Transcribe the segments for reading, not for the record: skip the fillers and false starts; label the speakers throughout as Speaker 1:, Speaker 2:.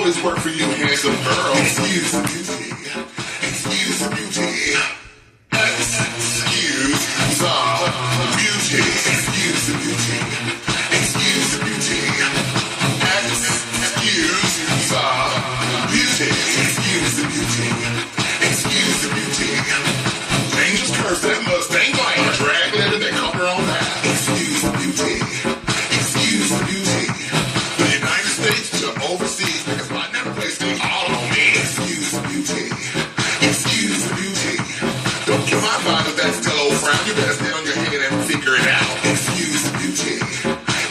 Speaker 1: always work for you, handsome girl. Excuse the beauty. Excuse the beauty. Excuse the beauty. Excuse the beauty. Excuse the beauty. Excuse the beauty. Excuse the beauty. Excuse the beauty. Dangerous curse that Mustang glider, dragging into that cover on that. Excuse the beauty. Excuse the beauty. The United States to overseas, because my never place things all on me. Excuse the beauty. Excuse the beauty. Don't kill my vibe if that's still old frown. You better stand on your head and figure it out. Excuse the beauty.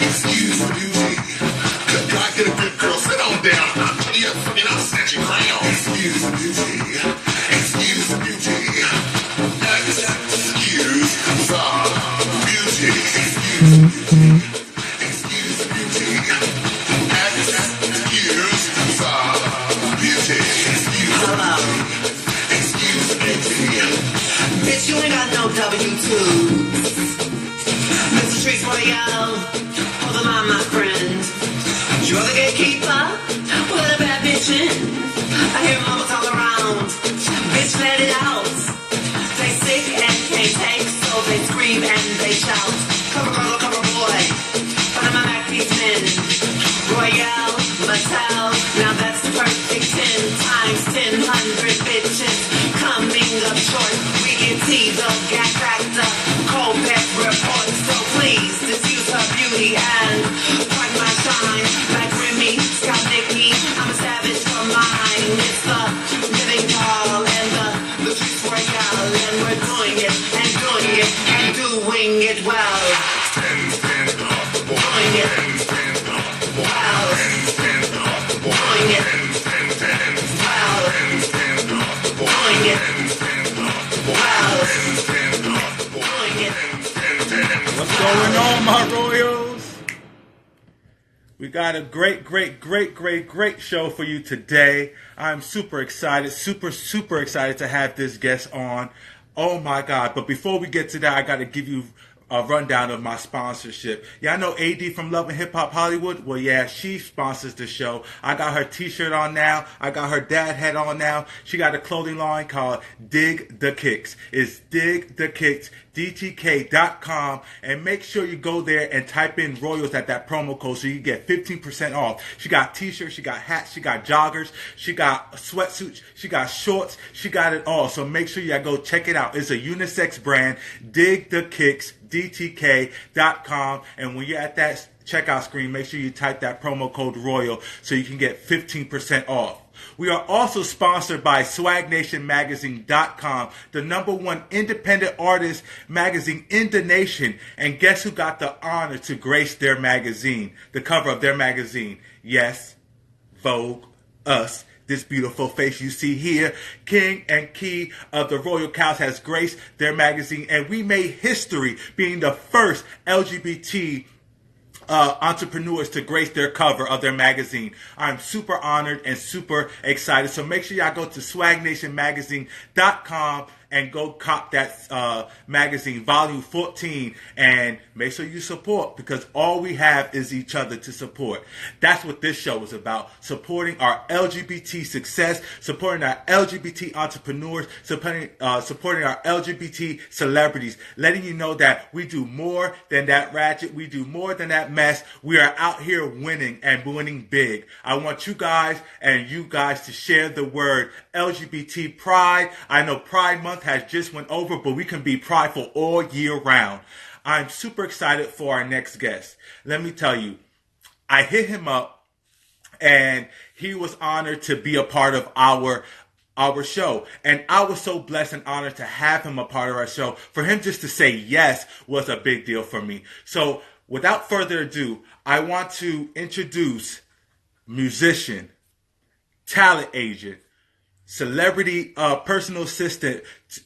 Speaker 1: Excuse the beauty. Could God get a good girl? Sit on down. I'm telling you, I'm snatching crown. Excuse the beauty. Excuse the beauty. Excuse the beauty. Excuse the beauty. Excuse the beauty. Excuse the beauty.
Speaker 2: Hello.
Speaker 1: Excuse the beauty.
Speaker 2: Bitch, you ain't got no W2. Latrice, Royale, hold the line, my friend. You're the gatekeeper, put a bad bitch in. I hear mamas all around. Bitch, let it out. They sick and can't take, so they scream and they shout. Cover girl or cover boy, but I'm a backpiece men. Royale, Mattel, now that's the perfect 10 times 1,000 bitches coming up short. We get teased up, gas cracked up, cold pet report. So please, diffuse her beauty and fight my shine. Like Remy, Scott Nicky, I'm a savage for mine. It's the living doll and the Latrice Royale, and we're doing it and doing it and doing it well. Doing it well. Doing it well. Doing it well. Doing it.
Speaker 3: What's going on, my Royals? We got a great show for you today. I'm super excited, super excited to have this guest on. Oh my God. But before we get to that, I got to give you a rundown of my sponsorship. Yeah, I know AD from Love and Hip Hop Hollywood. Well, yeah, she sponsors the show. I got her t-shirt on now. I got her dad hat on now. She got a clothing line called Dig the Kicks. It's Dig the Kicks, DTK.com, and make sure you go there and type in Royals at that promo code so you get 15% off. She got t-shirts, she got hats, she got joggers, she got sweatsuits, she got shorts, she got it all. So make sure you go check it out. It's a unisex brand, Dig the Kicks, DTK.com, and when you're at that checkout screen, make sure you type that promo code Royal so you can get 15% off. We are also sponsored by SwagNationMagazine.com, the #1 independent artist magazine in the nation. And guess who got the honor to grace their magazine, the cover of their magazine? Yes, Vogue, us. This beautiful face you see here, King and Key of the Royal Cows, has graced their magazine, and we made history being the first LGBT entrepreneurs to grace their cover of their magazine. I'm super honored and super excited. So make sure y'all go to SwagNationMagazine.com and go cop that magazine, volume 14, and make sure you support, because all we have is each other to support. That's what this show is about, supporting our LGBT success, supporting our LGBT entrepreneurs, supporting our LGBT celebrities, letting you know that we do more than that ratchet, we do more than that mess. We are out here winning and winning big. I want you guys to share the word LGBT pride. I know Pride Month has just went over, but we can be prideful all year round. I'm super excited for our next guest. Let me tell you, I hit him up and he was honored to be a part of our show. And I was so blessed and honored to have him a part of our show. For him just to say yes was a big deal for me. So without further ado, I want to introduce musician, talent agent, celebrity personal assistant,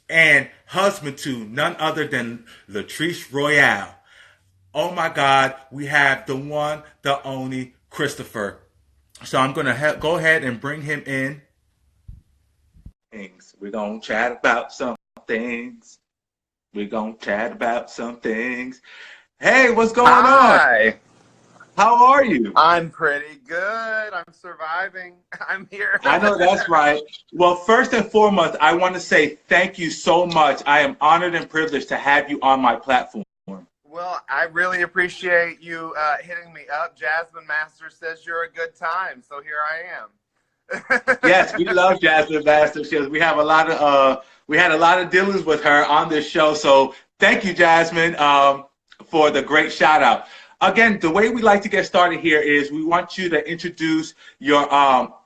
Speaker 3: and husband to none other than Latrice Royale. Oh my God, we have the one, the only Christopher. So I'm going to go ahead and bring him in. We're going to chat about some things. Hey, what's going on? How are you?
Speaker 4: I'm pretty good. I'm surviving. I'm here.
Speaker 3: I know that's right. Well, first and foremost, I want to say thank you so much. I am honored and privileged to have you on my platform.
Speaker 4: Well, I really appreciate you hitting me up. Jasmine Master says you're a good time, so here I am.
Speaker 3: Yes, we love Jasmine Master. We have we had a lot of dealings with her on this show. So thank you, Jasmine, for the great shout out. Again, the way we like to get started here is we want you to introduce your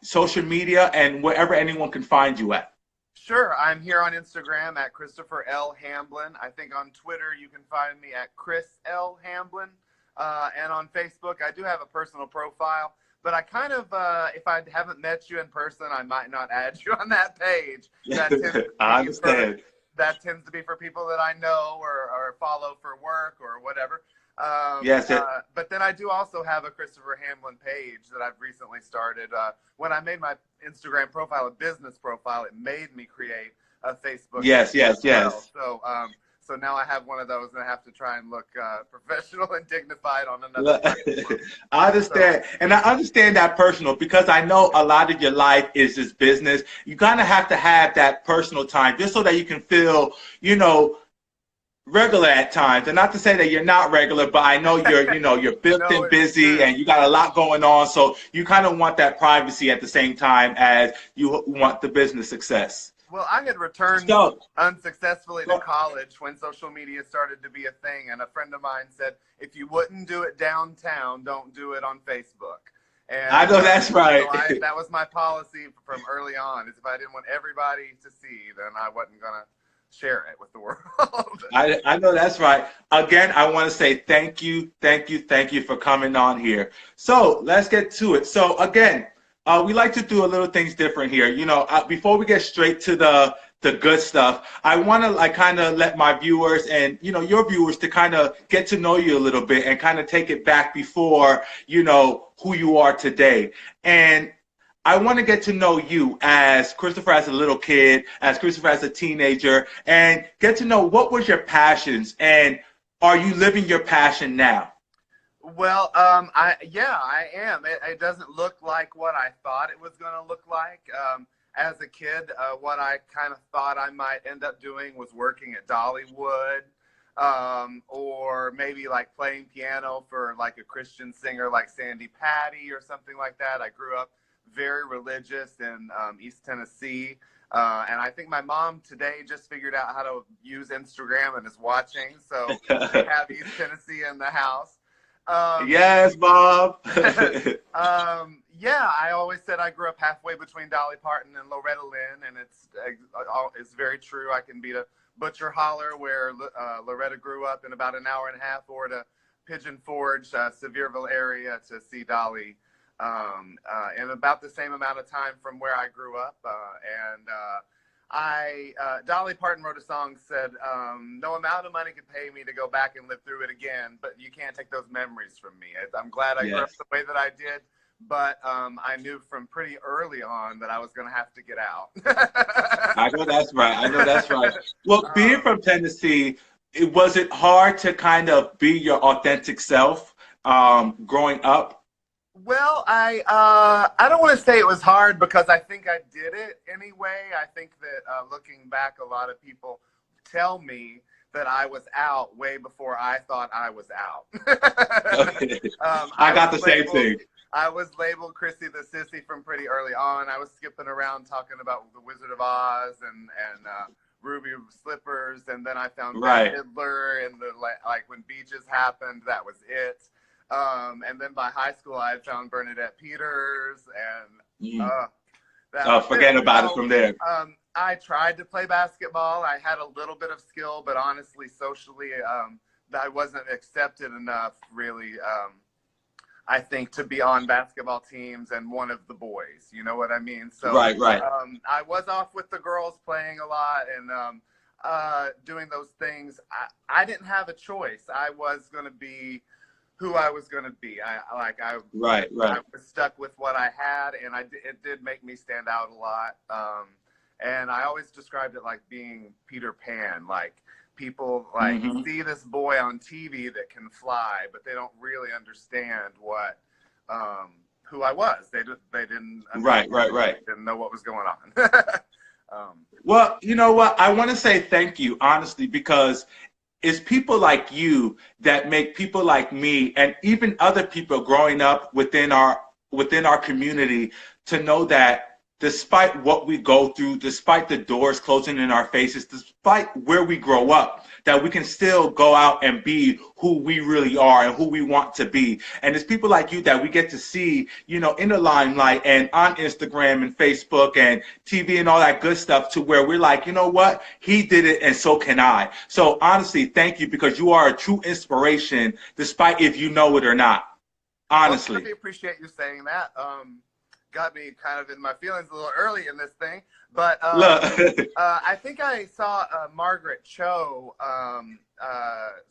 Speaker 3: social media and wherever anyone can find you at.
Speaker 4: Sure. I'm here on Instagram at Christopher L. Hamblin. I think on Twitter you can find me at Chris L. Hamblin. And on Facebook, I do have a personal profile. But I kind of, if I haven't met you in person, I might not add you on that page.
Speaker 3: I understand.
Speaker 4: That tends to be for people that I know or follow for work or whatever.
Speaker 3: Yes.
Speaker 4: But then I do also have a Christopher Hamblin page that I've recently started. When I made my Instagram profile a business profile, it made me create a Facebook.
Speaker 3: Yes.
Speaker 4: Well. So now I have one of those, and I have to try and look professional and dignified on another platform.
Speaker 3: I understand. And I understand that personal because I know a lot of your life is just business. You kind of have to have that personal time just so that you can feel, regular at times. And not to say that you're not regular, but I know you're, you're built and busy and you got a lot going on. So you kind of want that privacy at the same time as you want the business success.
Speaker 4: Well, I had returned unsuccessfully to college when social media started to be a thing, and a friend of mine said, if you wouldn't do it downtown, don't do it on Facebook. And
Speaker 3: I know that's right.
Speaker 4: So that was my policy from early on, is if I didn't want everybody to see, then I wasn't going to share it with the world.
Speaker 3: I know that's right. Again, I want to say thank you for coming on here. So let's get to it. So again, we like to do a little things different here. Before we get straight to the good stuff, I want to kind of let my viewers and, your viewers to kind of get to know you a little bit and kind of take it back before, who you are today. And I want to get to know you as Christopher as a little kid, as Christopher as a teenager, and get to know what was your passions and are you living your passion now?
Speaker 4: Well, I am. It doesn't look like what I thought it was going to look like. As a kid, what I kind of thought I might end up doing was working at Dollywood, or maybe like playing piano for like a Christian singer like Sandy Patty or something like that. I grew up very religious in East Tennessee. And I think my mom today just figured out how to use Instagram and is watching. So we have East Tennessee in the house.
Speaker 3: Yes, Bob.
Speaker 4: Yeah, I always said I grew up halfway between Dolly Parton and Loretta Lynn, and it's very true. I can be to Butcher Holler, where Loretta grew up, in about an hour and a half, or to Pigeon Forge, Sevierville area, to see Dolly in about the same amount of time from where I grew up. Dolly Parton wrote a song, said, no amount of money could pay me to go back and live through it again, but you can't take those memories from me. I'm glad I grew up the way that I did, but I knew from pretty early on that I was going to have to get out.
Speaker 3: I know that's right. Well, being from Tennessee, was it hard to kind of be your authentic self growing up?
Speaker 4: Well, I don't want to say it was hard because I think I did it anyway. I think that looking back, a lot of people tell me that I was out way before I thought I was out.
Speaker 3: I got the same thing.
Speaker 4: I was labeled Chrissy the Sissy from pretty early on. I was skipping around talking about the Wizard of Oz and Ruby Slippers, and then I found Bette Midler, and like when Beaches happened, that was it. And then by high school, I had found Bernadette Peters, and
Speaker 3: forget about it from there.
Speaker 4: I tried to play basketball. I had a little bit of skill, but honestly, socially, I wasn't accepted enough, really, I think, to be on basketball teams and one of the boys. You know what I mean? So
Speaker 3: right.
Speaker 4: I was off with the girls playing a lot and doing those things. I didn't have a choice. I was going to be who I was going to be. I was stuck with what I had, and it did make me stand out a lot. And I always described it like being Peter Pan, like people like see this boy on TV that can fly, but they don't really understand what who I was. They didn't
Speaker 3: Right.
Speaker 4: They didn't know what was going on.
Speaker 3: Well, you know what? I want to say thank you, honestly, because it's people like you that make people like me and even other people growing up within our community to know that despite what we go through, despite the doors closing in our faces, despite where we grow up, that we can still go out and be who we really are and who we want to be. And it's people like you that we get to see, you know, in the limelight and on Instagram and Facebook and TV and all that good stuff, to where we're like, you know what? He did it and so can I. So honestly, thank you, because you are a true inspiration, despite if you know it or not. Honestly.
Speaker 4: Well, I really appreciate you saying that. Got me kind of in my feelings a little early in this thing, but I think I saw Margaret Cho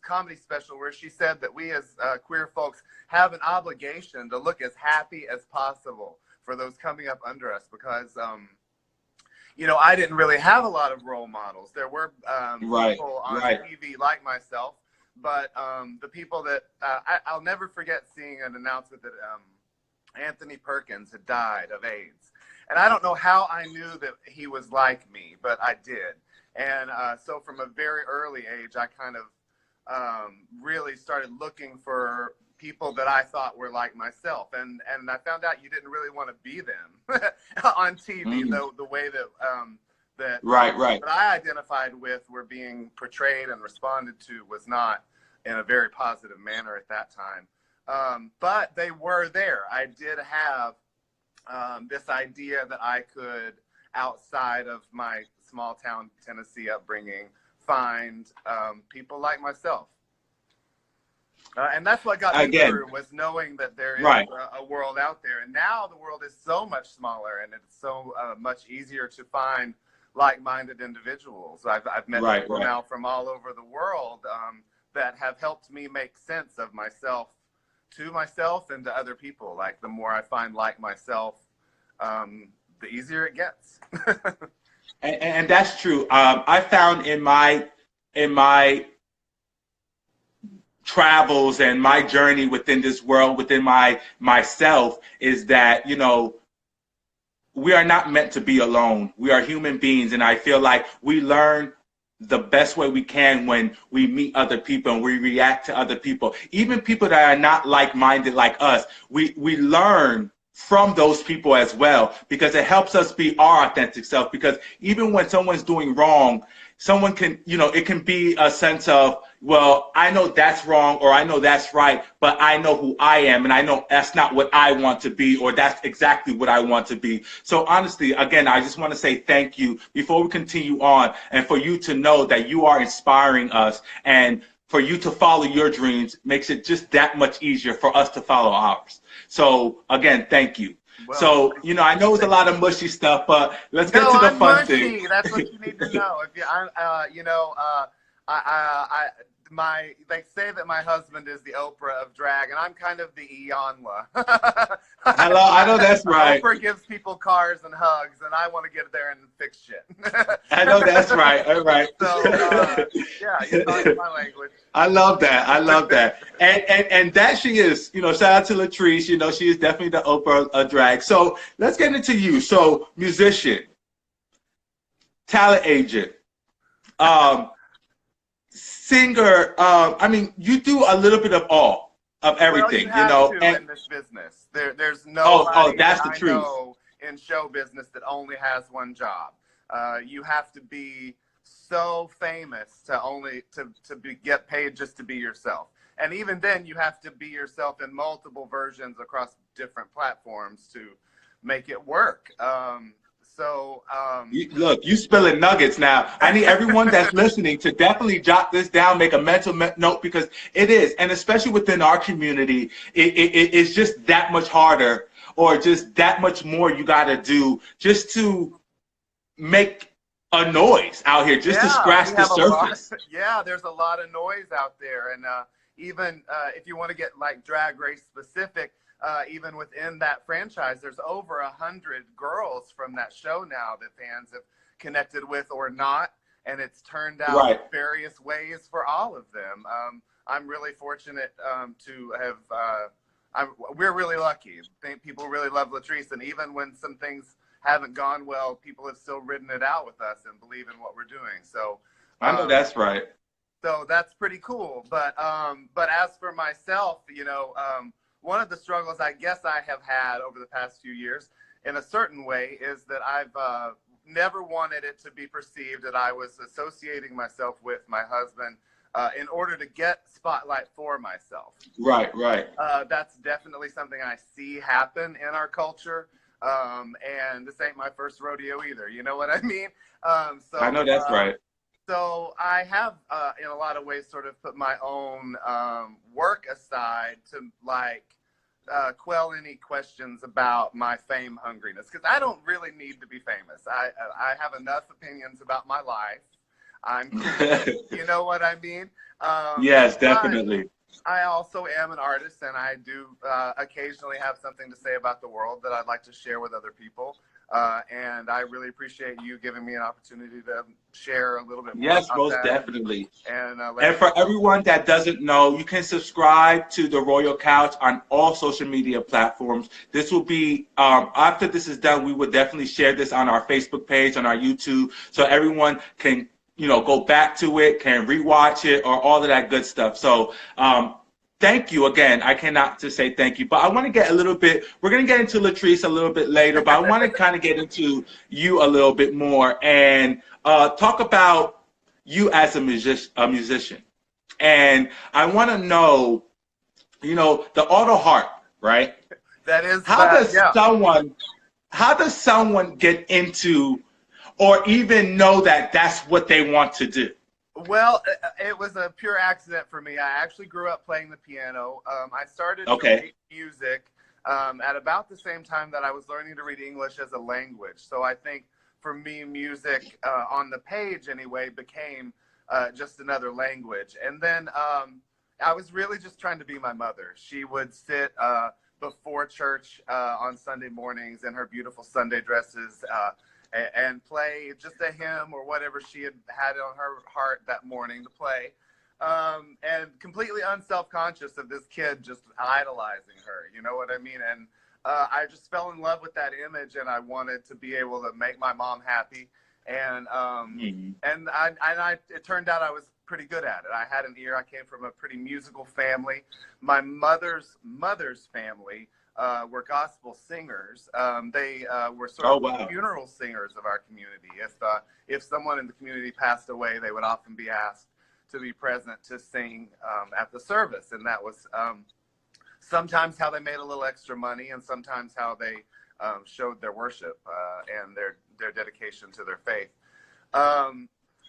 Speaker 4: comedy special where she said that we as queer folks have an obligation to look as happy as possible for those coming up under us, because you know, I didn't really have a lot of role models. There were people on TV like myself, but the people that I'll never forget seeing an announcement that Anthony Perkins had died of AIDS. And I don't know how I knew that he was like me, but I did. And so from a very early age, I kind of really started looking for people that I thought were like myself. And I found out you didn't really want to be them on TV, the way that that I identified with were being portrayed and responded to was not in a very positive manner at that time. But they were there. I did have this idea that I could, outside of my small town Tennessee upbringing, find people like myself. And that's what got me through, was knowing that there is a world out there. And now the world is so much smaller, and it's so much easier to find like-minded individuals. I've met people now from all over the world that have helped me make sense of myself, to myself and to other people. Like, the more I find like myself, the easier it gets.
Speaker 3: and that's true. I found in my travels and my journey within this world, within myself, is that, you know, we are not meant to be alone. We are human beings, and I feel like we learn the best way we can when we meet other people and we react to other people, even people that are not like-minded like us. We learn from those people as well, because it helps us be our authentic self. Because even when someone's doing wrong, someone can, you know, it can be a sense of, well, I know that's wrong, or I know that's right, but I know who I am, and I know that's not what I want to be, or that's exactly what I want to be. So honestly, again, I just want to say thank you before we continue on, and for you to know that you are inspiring us, and for you to follow your dreams makes it just that much easier for us to follow ours. So again, thank you. Well, so, you know, I know it's a lot of mushy stuff, but let's get to the fun thing.
Speaker 4: That's what you need to know. If you, you know, they say that my husband is the Oprah of drag, and I'm kind of the Iyanla.
Speaker 3: I know that's right.
Speaker 4: Oprah gives people cars and hugs, and I want to get there and fix shit.
Speaker 3: I know that's right. All right.
Speaker 4: So, yeah, you're talking my language.
Speaker 3: I love that. I love that. And that she is, you know, shout out to Latrice, you know, she is definitely the Oprah of drag. So let's get into you. So, musician, talent agent, singer, I mean, you do a little bit of everything,
Speaker 4: well,
Speaker 3: you know.
Speaker 4: And in this business, there's no
Speaker 3: that's the truth.
Speaker 4: Know in show business that only has one job. You have to be so famous to get paid just to be yourself, and even then, you have to be yourself in multiple versions across different platforms to make it work.
Speaker 3: Look, you spilling nuggets now. I need everyone that's listening to definitely jot this down, make a mental note, because it is, and especially within our community, it's just that much harder, or just that much more you got to do just to make a noise out here, just to scratch the surface.
Speaker 4: There's a lot of noise out there, and even if you want to get like Drag Race specific, even within that franchise, there's over 100 girls from that show now that fans have connected with or not. and it's turned out
Speaker 3: Right.
Speaker 4: various ways for all of them. I'm really fortunate to have. We're really lucky. I think people really love Latrice, and even when some things haven't gone well, people have still ridden it out with us and believe in what we're doing. So
Speaker 3: I know that's right.
Speaker 4: so that's pretty cool. But as for myself, one of the struggles I guess I have had over the past few years, in a certain way, is that I've never wanted it to be perceived that I was associating myself with my husband in order to get spotlight for myself.
Speaker 3: Right, right.
Speaker 4: That's definitely something I see happen in our culture. And this ain't my first rodeo either. You know what I mean? So
Speaker 3: I know that's right.
Speaker 4: So I have, in a lot of ways, sort of put my own work aside to quell any questions about my fame hungriness, because I don't really need to be famous. I have enough opinions about my life. I'm cool. You know what I mean?
Speaker 3: Yes, definitely.
Speaker 4: I also am an artist, and I do occasionally have something to say about the world that I'd like to share with other people. And I really appreciate you giving me an opportunity to share a little bit more.
Speaker 3: Yes,
Speaker 4: about
Speaker 3: most
Speaker 4: that.
Speaker 3: definitely.
Speaker 4: And
Speaker 3: for everyone that doesn't know, you can subscribe to the Royal Couch on all social media platforms. This will be, after this is done, we would definitely share this on our Facebook page, on our YouTube, so everyone can, go back to it, can rewatch it, or all of that good stuff. So, thank you again. I cannot just say thank you, but I want to get a little bit, we're going to get into Latrice a little bit later, but I want to kind of get into you a little bit more and talk about you as a musician. And I want to know, the auto harp, right?
Speaker 4: that is
Speaker 3: How
Speaker 4: yeah.
Speaker 3: does someone get into or even know that that's what they want to do?
Speaker 4: Well, it was a pure accident for me. I actually grew up playing the piano. I started to read music at about the same time that I was learning to read English as a language. So I think for me, music on the page anyway became just another language. And then I was really just trying to be my mother. She would sit before church on Sunday mornings in her beautiful Sunday dresses and play just a hymn or whatever she had on her heart that morning to play. And completely unself-conscious of this kid just idolizing her, you know what I mean? And I just fell in love with that image, and I wanted to be able to make my mom happy. And it turned out I was pretty good at it. I had an ear. I came from a pretty musical family. My mother's family were gospel singers. They were sort of funeral singers of our community. If someone in the community passed away, they would often be asked to be present to sing at the service, and that was sometimes how they made a little extra money, and sometimes how they showed their worship and their dedication to their faith.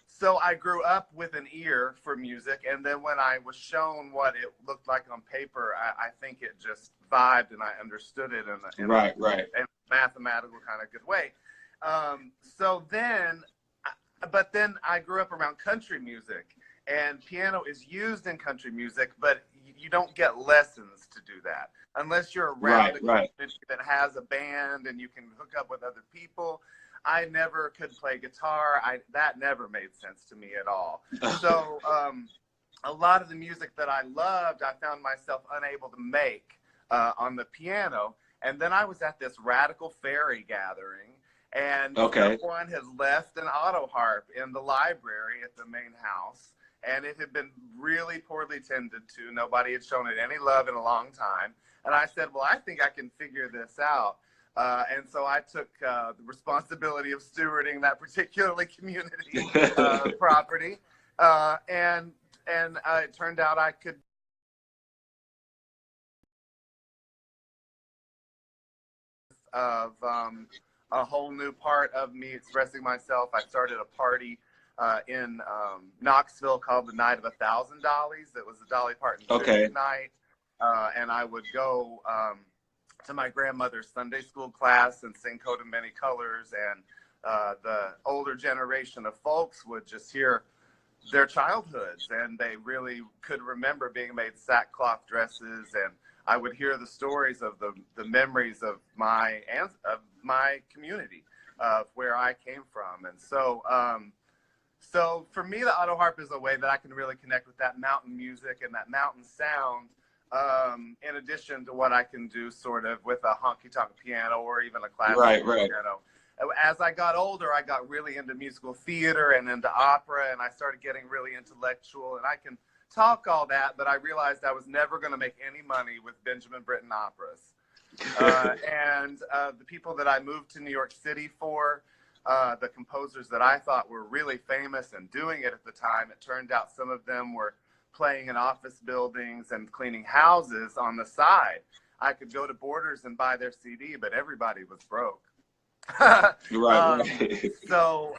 Speaker 4: So I grew up with an ear for music, and then when I was shown what it looked like on paper, I think it just vibed, and I understood it in a mathematical kind of good way. But then I grew up around country music, and piano is used in country music, but you don't get lessons to do that unless you're around a community that has a band and you can hook up with other people. I never could play guitar. That never made sense to me at all. So a lot of the music that I loved, I found myself unable to make on the piano. And then I was at this Radical Fairy gathering, and someone had left an auto harp in the library at the main house, and it had been really poorly tended to. Nobody had shown it any love in a long time. And I said, well, I think I can figure this out. And so I took the responsibility of stewarding that particularly community property. And it turned out I could of a whole new part of me expressing myself. I started a party in Knoxville called the Night of $1,000 Dollies. It was a Dolly Parton night. And I would go to my grandmother's Sunday school class and sing Coat of Many Colors, and the older generation of folks would just hear their childhoods, and they really could remember being made sackcloth dresses, and I would hear the stories of the memories of my community, of where I came from. And so So for me, the auto harp is a way that I can really connect with that mountain music and that mountain sound, in addition to what I can do sort of with a honky-tonk piano or even a classical piano. As I got older, I got really into musical theater and into opera, and I started getting really intellectual, and I can talk all that, but I realized I was never going to make any money with Benjamin Britten operas. And the people that I moved to New York City for, the composers that I thought were really famous and doing it at the time, it turned out some of them were playing in office buildings and cleaning houses on the side. I could go to Borders and buy their CD, but everybody was broke. So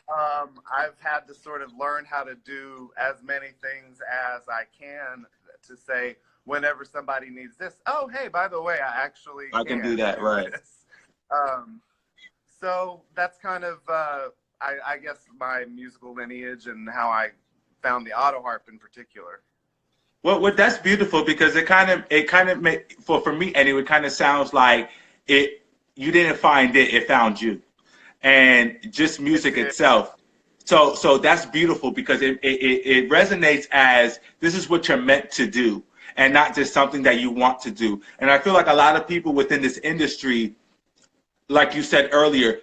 Speaker 4: I've had to sort of learn how to do as many things as I can to say, whenever somebody needs this, oh, hey, by the way, I can do that, right? So that's kind of, I guess, my musical lineage and how I found the auto harp in particular.
Speaker 3: Well, that's beautiful, because it kind of make, for me anyway, it kind of sounds like you didn't find it, it found you, and just music itself. So that's beautiful, because it resonates as this is what you're meant to do, and not just something that you want to do. And I feel like a lot of people within this industry, like you said earlier,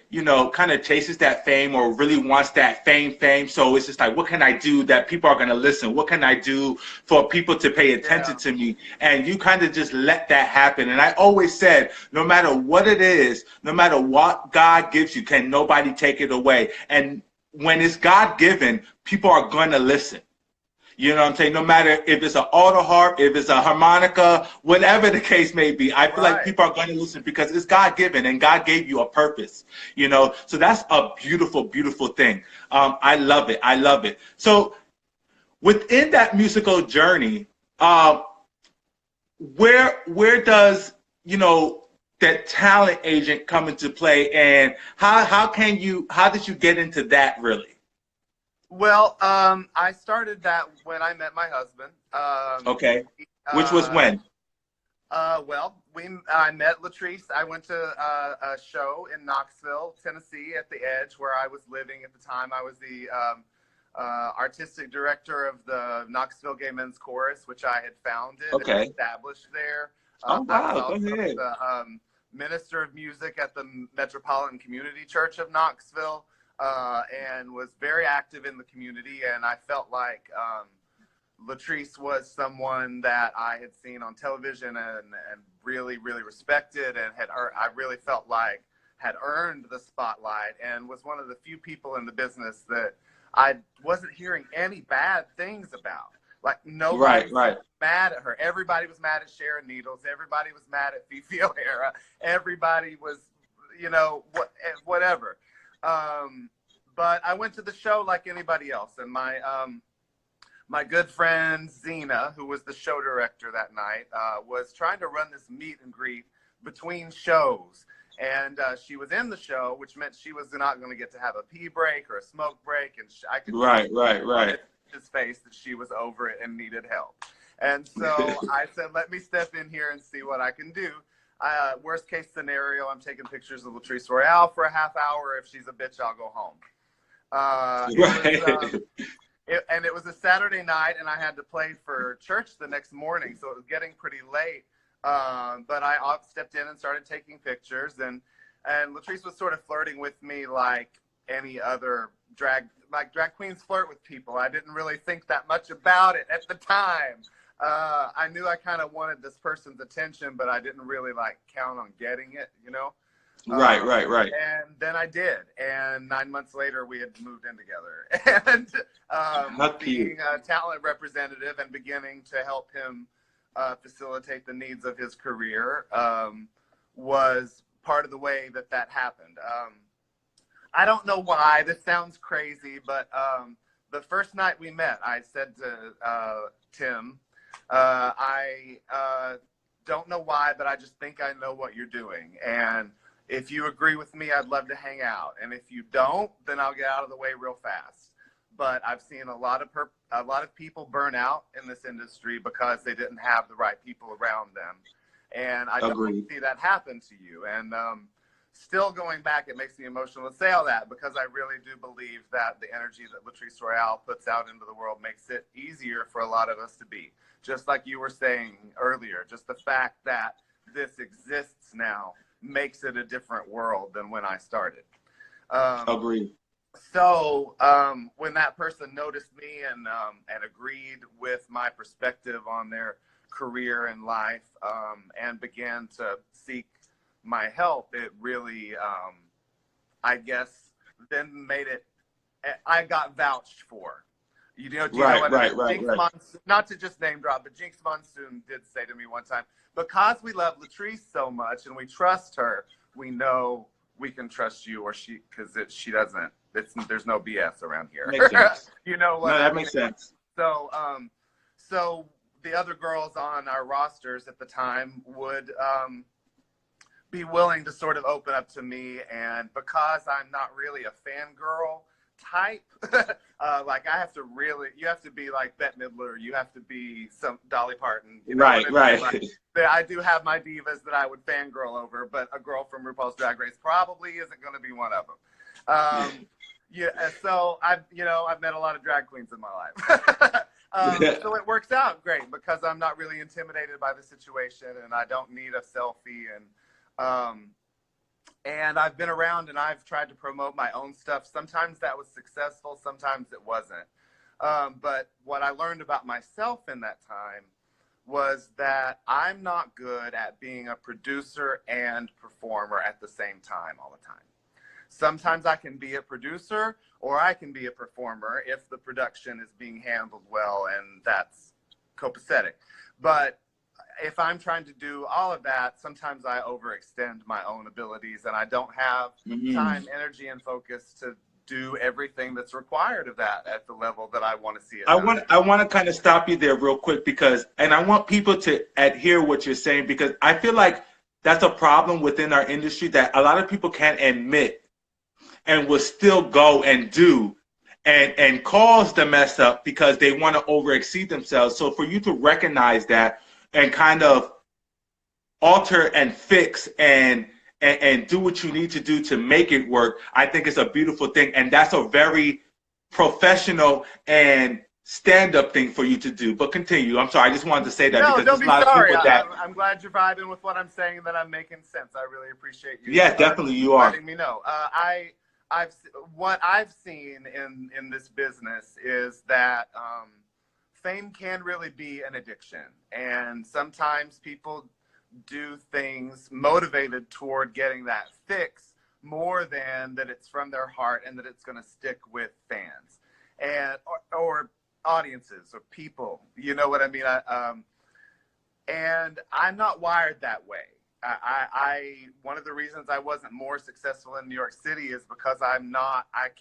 Speaker 3: kind of chases that fame, or really wants that fame. So it's just like, what can I do that people are going to listen? What can I do for people to pay attention to me? And you kind of just let that happen. And I always said, no matter what it is, no matter what God gives you, can nobody take it away. And when it's God given, people are going to listen. You know what I'm saying? No matter if it's an auto harp, if it's a harmonica, whatever the case may be, I feel like people are going to listen because it's God given, and God gave you a purpose, So that's a beautiful, beautiful thing. I love it. I love it. So within that musical journey, where does, that talent agent come into play, and how did you get into that really?
Speaker 4: Well, I started that when I met my husband.
Speaker 3: Okay. Which was when?
Speaker 4: Well, I met Latrice. I went to a show in Knoxville, Tennessee, at the Edge, where I was living at the time. I was the artistic director of the Knoxville Gay Men's Chorus, which I had founded and established there.
Speaker 3: Oh, wow.
Speaker 4: I was also
Speaker 3: Go ahead.
Speaker 4: the minister of music at the Metropolitan Community Church of Knoxville. And was very active in the community, and I felt like Latrice was someone that I had seen on television and really, really respected, and I really felt like had earned the spotlight, and was one of the few people in the business that I wasn't hearing any bad things about. Like, nobody was mad at her. Everybody was mad at Sharon Needles. Everybody was mad at Fifi O'Hara. Everybody was, whatever. But I went to the show like anybody else, and my good friend Zena, who was the show director that night, was trying to run this meet and greet between shows, and she was in the show, which meant she was not going to get to have a pee break or a smoke break, and I could see his face that she was over it and needed help. And so I said, let me step in here and see what I can do. Worst case scenario, I'm taking pictures of Latrice Royale for a half hour. If she's a bitch, I'll go home. And it was a Saturday night, and I had to play for church the next morning, so it was getting pretty late. But I stepped in and started taking pictures, and Latrice was sort of flirting with me like any other drag queens flirt with people. I didn't really think that much about it at the time. I knew I kind of wanted this person's attention, but I didn't really count on getting it, Right. And then I did, and 9 months later we had moved in together. And being a talent representative and beginning to help him facilitate the needs of his career was part of the way that happened. I don't know why this sounds crazy, but the first night we met, I said to Tim, I don't know why, but I just think I know what you're doing. And if you agree with me, I'd love to hang out. And if you don't, then I'll get out of the way real fast. But I've seen a lot of people burn out in this industry because they didn't have the right people around them. And I don't see that happen to you. And still going back, it makes me emotional to say all that, because I really do believe that the energy that Latrice Royale puts out into the world makes it easier for a lot of us to be. Just like you were saying earlier, just the fact that this exists now makes it a different world than when I started.
Speaker 5: Agreed.
Speaker 4: So when that person noticed me and agreed with my perspective on their career and life, and began to seek my help, it really, I guess, then made it, I got vouched for. Do you know what I mean? Jinx Monsoon, not to just name drop, but Jinx Monsoon did say to me one time, because we love Latrice so much and we trust her, we know we can trust you, or because she doesn't, there's no BS around here.
Speaker 5: Makes sense.
Speaker 4: You know what?
Speaker 5: No, that makes sense.
Speaker 4: So, so the other girls on our rosters at the time would be willing to sort of open up to me, and because I'm not really a fangirl type, like you have to be like Bette Midler, you have to be some Dolly Parton, you know
Speaker 5: right.
Speaker 4: Like, I do have my divas that I would fangirl over, but a girl from RuPaul's Drag Race probably isn't going to be one of them. Yeah, so I've met a lot of drag queens in my life. So it works out great because I'm not really intimidated by the situation, and I don't need a selfie, and I've been around and I've tried to promote my own stuff. Sometimes that was successful, sometimes it wasn't. But what I learned about myself in that time was that I'm not good at being a producer and performer at the same time all the time. Sometimes I can be a producer or I can be a performer if the production is being handled well, and that's copacetic. But if I'm trying to do all of that, sometimes I overextend my own abilities, and I don't have time, energy, and focus to do everything that's required of that at the level that I want to see it.
Speaker 5: I want to kind of stop you there real quick, and I want people to adhere what you're saying, because I feel like that's a problem within our industry that a lot of people can't admit and will still go and do and cause the mess up because they want to overexceed themselves. So for you to recognize that and kind of alter and fix and do what you need to do to make it work, I think it's a beautiful thing. And that's a very professional and stand-up thing for you to do. But continue. I'm sorry. I just wanted to say that because there's a lot of people that...
Speaker 4: I'm glad you're vibing with what I'm saying, that I'm making sense. I really appreciate you.
Speaker 5: Yeah, definitely you are.
Speaker 4: Letting me know. What I've seen in this business is that fame can really be an addiction, and sometimes people do things motivated toward getting that fix more than that it's from their heart and that it's going to stick with fans and or audiences or people. You know what I mean? And I'm not wired that way. One of the reasons I wasn't more successful in New York City is because I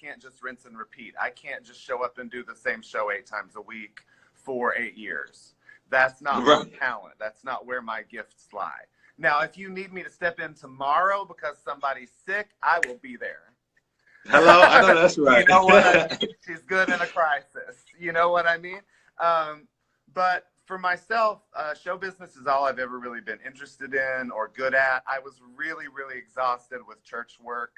Speaker 4: can't just rinse and repeat. I can't just show up and do the same show 8 times a week for 8 years. That's not my talent. That's not where my gifts lie. Now, if you need me to step in tomorrow because somebody's sick, I will be there.
Speaker 5: Hello, I know that's right.
Speaker 4: You know what I mean? She's good in a crisis. You know what I mean? But for myself, show business is all I've ever really been interested in or good at. I was really, really exhausted with church work.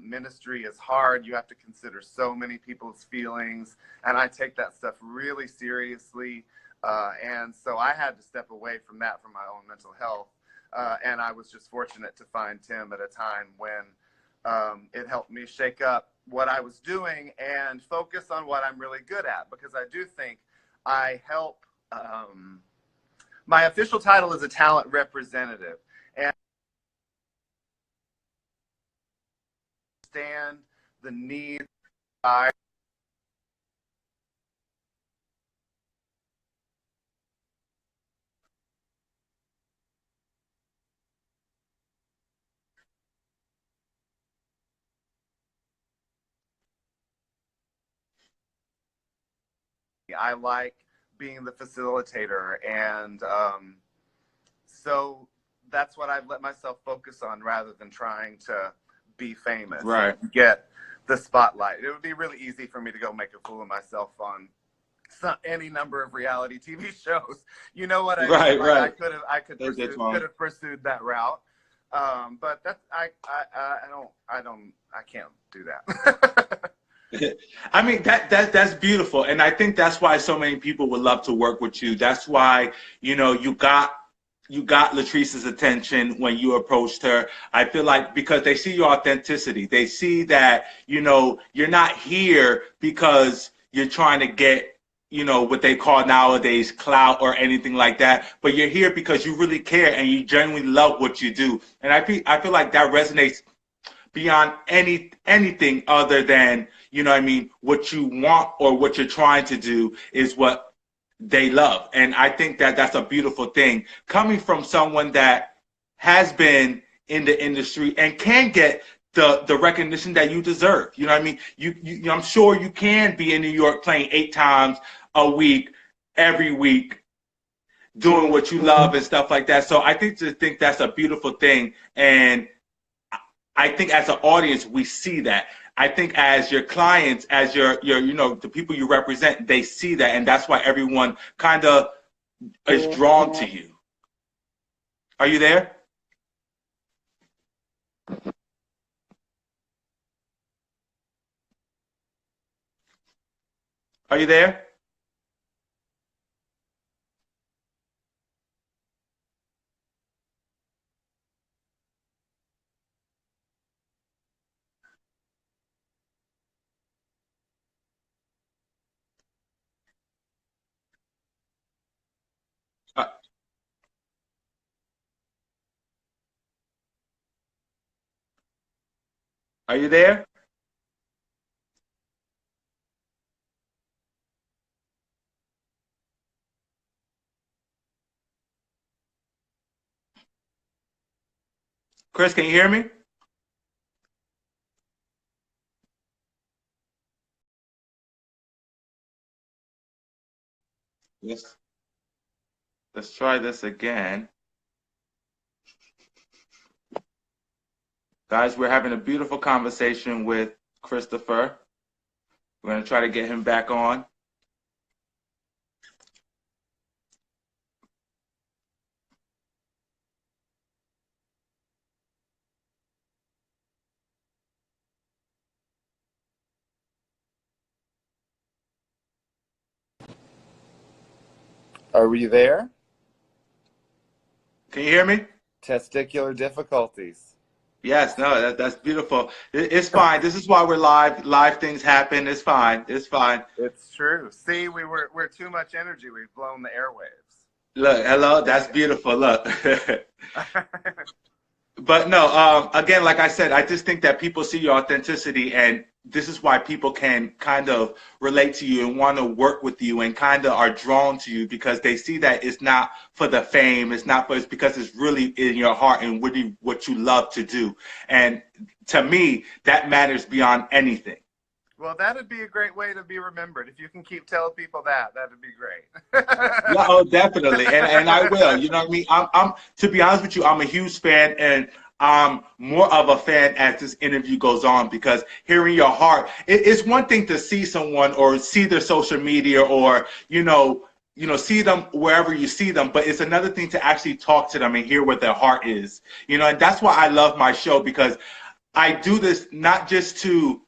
Speaker 4: Ministry is hard. You have to consider so many people's feelings, and I take that stuff really seriously. And so I had to step away from that for my own mental health. And I was just fortunate to find Tim at a time when it helped me shake up what I was doing and focus on what I'm really good at, because I do think I help. My official title is a talent representative, and understand the needs. I like being the facilitator, and so that's what I've let myself focus on rather than trying to be famous,
Speaker 5: right?
Speaker 4: Get the spotlight. It would be really easy for me to go make a fool of myself on any number of reality TV shows. You know what I mean?
Speaker 5: Right.
Speaker 4: I could have pursued that route, But that's I can't do that.
Speaker 5: I mean that's beautiful, and I think that's why so many people would love to work with you. That's why you got Latrice's attention when you approached her. I feel like because they see your authenticity, they see that you're not here because you're trying to get what they call nowadays clout or anything like that, but you're here because you really care and you genuinely love what you do. And I feel like that resonates beyond anything other than what you want or what you're trying to do is what they love. And I think that that's a beautiful thing coming from someone that has been in the industry and can get the recognition that you deserve. You know what I mean? I'm sure you can be in New York playing 8 times a week, every week, doing what you love and stuff like that. So I think that's a beautiful thing. And I think as an audience, we see that. I think as your clients, as your the people you represent, they see that, and that's why everyone kind of is drawn to you. Are you there? Are you there? Uh, are you there? Chris, can you hear me? Yes. Let's try this again. Guys, we're having a beautiful conversation with Christopher. We're going to try to get him back on.
Speaker 4: Are we there?
Speaker 5: Can you hear me?
Speaker 4: Testicular difficulties.
Speaker 5: Yes, no, that's beautiful. It's fine. This is why we're live. Live things happen. It's fine. It's fine.
Speaker 4: It's true. See, we're too much energy. We've blown the airwaves.
Speaker 5: Look, hello. That's beautiful. Look. But no, again, like I said, I just think that people see your authenticity, and this is why people can kind of relate to you and want to work with you and kind of are drawn to you because they see that it's not for the fame, it's because it's really in your heart and really what you love to do. And to me, that matters beyond anything.
Speaker 4: Well, that'd be a great way to be remembered. If you can keep telling people that, that'd be great.
Speaker 5: Yeah, oh, definitely, and I will. You know what I mean? I'm to be honest with you, I'm a huge fan, and I'm more of a fan as this interview goes on because hearing your heart, it's one thing to see someone or see their social media or see them wherever you see them, but it's another thing to actually talk to them and hear what their heart is. And that's why I love my show because I do this not just to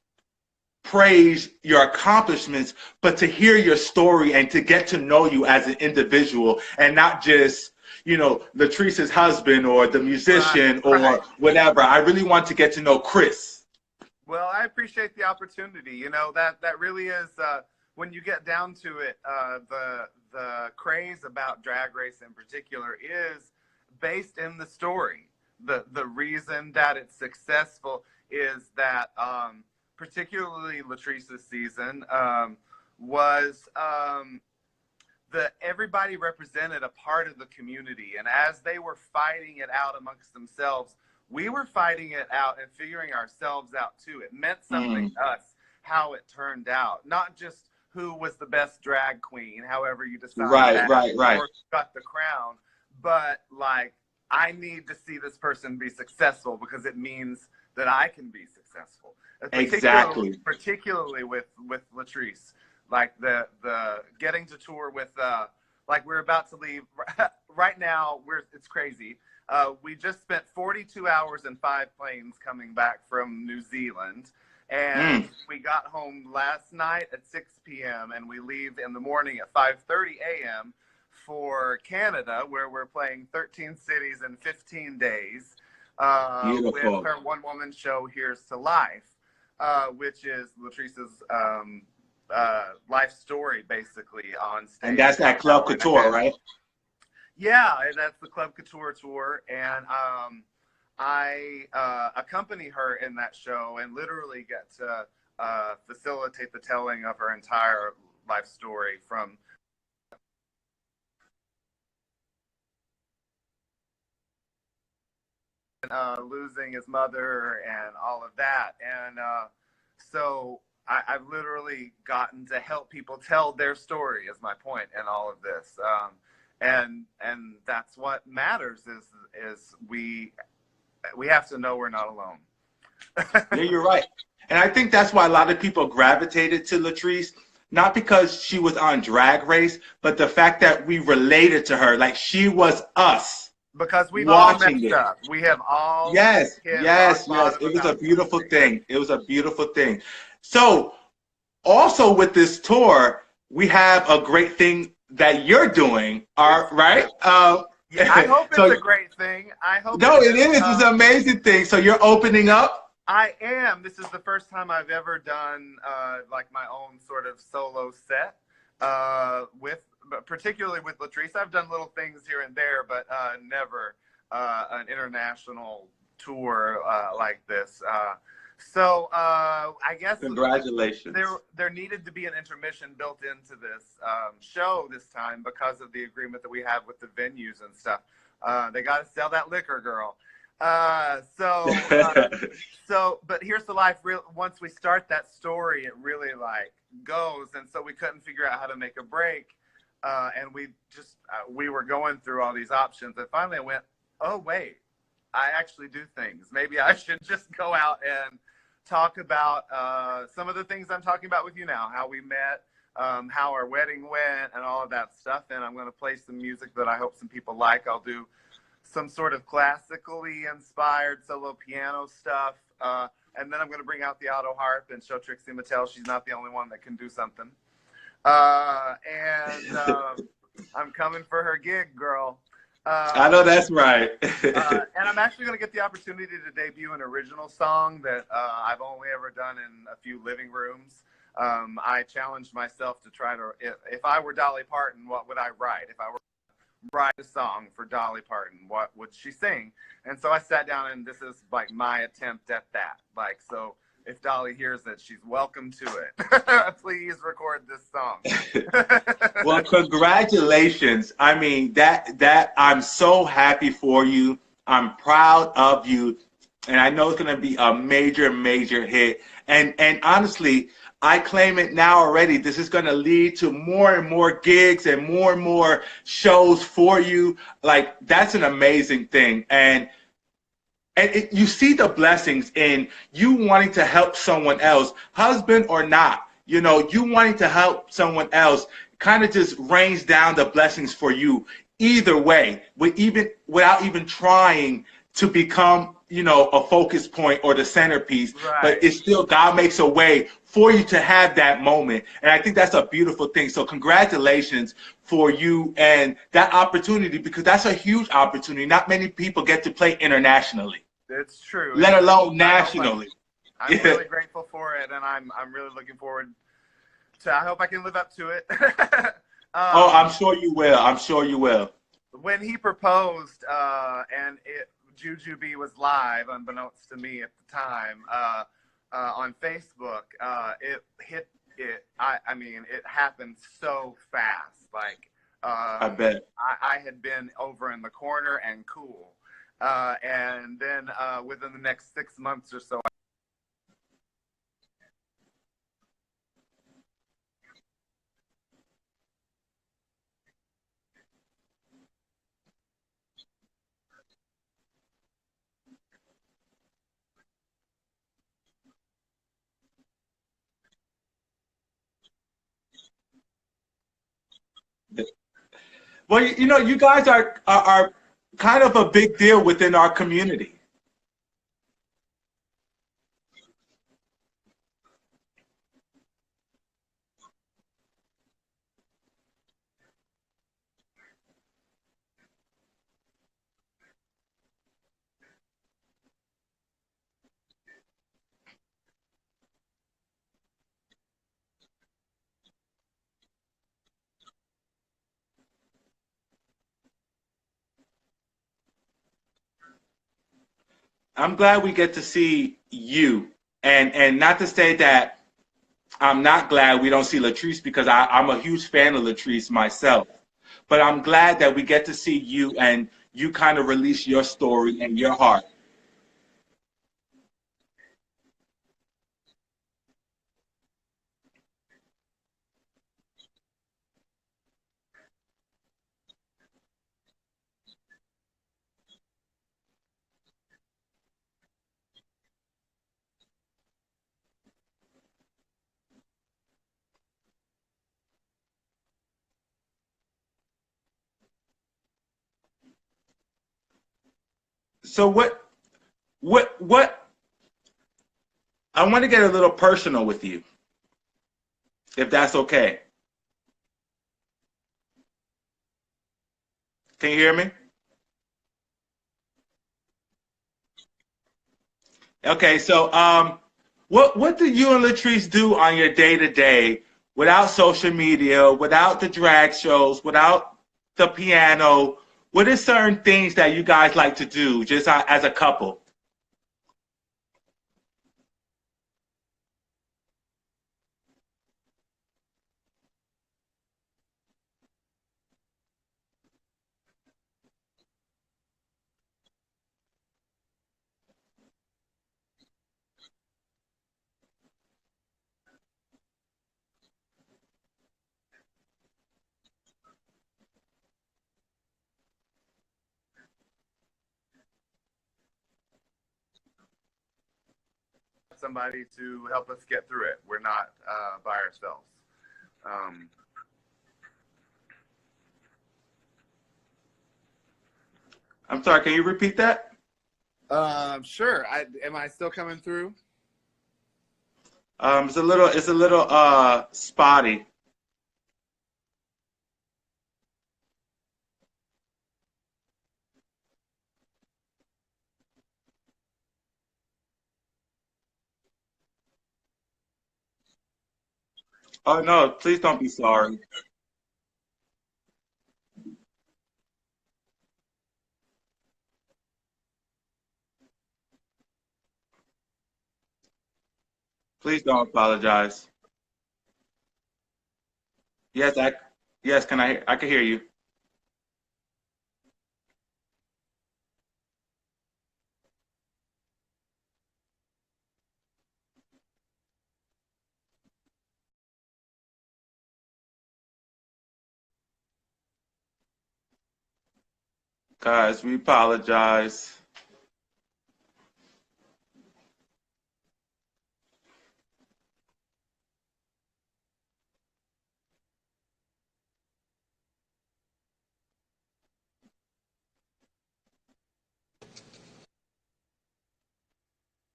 Speaker 5: praise your accomplishments, but to hear your story and to get to know you as an individual and not just, Latrice's husband or the musician or whatever. I really want to get to know Chris.
Speaker 4: Well, I appreciate the opportunity. That really is, when you get down to it, the craze about Drag Race in particular is based in the story. The reason that it's successful is that, particularly Latrice's season, was everybody represented a part of the community. And as they were fighting it out amongst themselves, we were fighting it out and figuring ourselves out too. It meant something to us how it turned out, not just who was the best drag queen, however you decide
Speaker 5: right.
Speaker 4: or got the crown, but like, I need to see this person be successful because it means that I can be successful.
Speaker 5: Exactly.
Speaker 4: Particularly with Latrice, like the getting to tour with, like we're about to leave right now it's crazy. We just spent 42 hours and 5 planes coming back from New Zealand. And we got home last night at 6 p.m. and we leave in the morning at 5:30 a.m. for Canada, where we're playing 13 cities in 15 days with her one-woman show, Here's to Life, which is Latrice's life story, basically, on stage.
Speaker 5: And that's that Club Couture, right?
Speaker 4: Yeah, that's the Club Couture tour. And I accompany her in that show and literally get to facilitate the telling of her entire life story, from losing his mother and all of that. And so I've literally gotten to help people tell their story, is my point in all of this. And that's what matters, is we have to know we're not alone.
Speaker 5: Yeah, you're right. And I think that's why a lot of people gravitated to Latrice, not because she was on Drag Race, but the fact that we related to her, like she was us.
Speaker 4: Because we've all messed up. We have all.
Speaker 5: Yes. It was a beautiful thing. It was a beautiful thing. So also with this tour, we have a great thing that you're doing, right?
Speaker 4: Yeah, I hope it's a great thing. I hope.
Speaker 5: No, it is. It's an amazing thing. So you're opening up?
Speaker 4: I am. This is the first time I've ever done like my own sort of solo set particularly with Latrice. I've done little things here and there, but never an international tour like this. So I guess
Speaker 5: congratulations.
Speaker 4: There needed to be an intermission built into this show this time because of the agreement that we have with the venues and stuff. They got to sell that liquor, girl. But Here's the Life. Once we start that story, it really like goes, and so we couldn't figure out how to make a break, and we were going through all these options, and finally I went, oh wait, I actually do things. Maybe I should just go out and talk about some of the things I'm talking about with you now, how we met, how our wedding went, and all of that stuff. And I'm going to play some music that I hope some people like. I'll do some sort of classically inspired solo piano stuff. And then I'm going to bring out the auto harp and show Trixie Mattel she's not the only one that can do something. And I'm coming for her gig, girl.
Speaker 5: I know that's right.
Speaker 4: And I'm actually going to get the opportunity to debut an original song that I've only ever done in a few living rooms. I challenged myself to try to, if I were Dolly Parton, what would I write? If I were to write a song for Dolly Parton, what would she sing? And so I sat down, and this is like my attempt at that. Like, so if Dolly hears it, she's welcome to it. Please record this song.
Speaker 5: Well, congratulations. I mean, that I'm so happy for you. I'm proud of you. And I know it's going to be a major, major hit. And honestly, I claim it now already. This is going to lead to more and more gigs and more shows for you. Like, that's an amazing thing. And you see the blessings in you wanting to help someone else, husband or not. You know, you wanting to help someone else kind of just rains down the blessings for you either way, without even trying to become, you know, a focus point or the centerpiece. Right. But it's still, God makes a way for you to have that moment. And I think that's a beautiful thing. So congratulations for you and that opportunity, because that's a huge opportunity. Not many people get to play internationally.
Speaker 4: It's true.
Speaker 5: Let alone nationally.
Speaker 4: I'm really grateful for it, and I'm really looking forward to, I hope I can live up to it.
Speaker 5: Oh, I'm sure you will. I'm sure you will.
Speaker 4: When he proposed, and Jujubee was live, unbeknownst to me at the time, on Facebook, I mean, it happened so fast. Like,
Speaker 5: I bet.
Speaker 4: I had been over in the corner and cool. And then within the next 6 months or so,
Speaker 5: Well, you know, you guys are kind of a big deal within our community. I'm glad we get to see you, and not to say that I'm not glad we don't see Latrice because I'm a huge fan of Latrice myself. But I'm glad that we get to see you and you kind of release your story and your heart. So what I want to get a little personal with you, if that's okay. Can you hear me? Okay, so what do you and Latrice do on your day to day without social media, without the drag shows, without the piano? What are certain things that you guys like to do just as a couple?
Speaker 4: Somebody to help us get through it. We're not by ourselves. Um,
Speaker 5: I'm sorry, can you repeat that?
Speaker 4: sure. Am I still coming through?
Speaker 5: It's a little spotty. Oh no, please don't be sorry. Please don't apologize. Yes, yes, I can hear you. Guys, we apologize.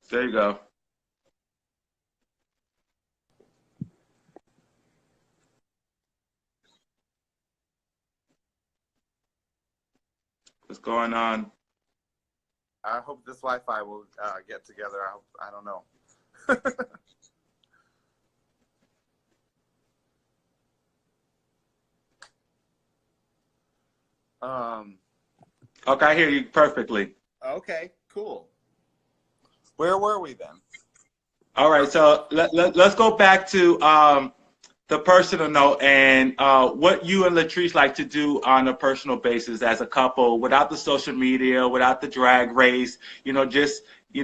Speaker 5: There you go. What's going on?
Speaker 4: I hope this Wi-Fi will get together. I don't know. um,
Speaker 5: Okay, I hear you perfectly.
Speaker 4: okay, cool. Where were we then?
Speaker 5: All right, so let's go back to the personal note and what you and Latrice like to do on a personal basis as a couple without the social media, without the drag race, just, you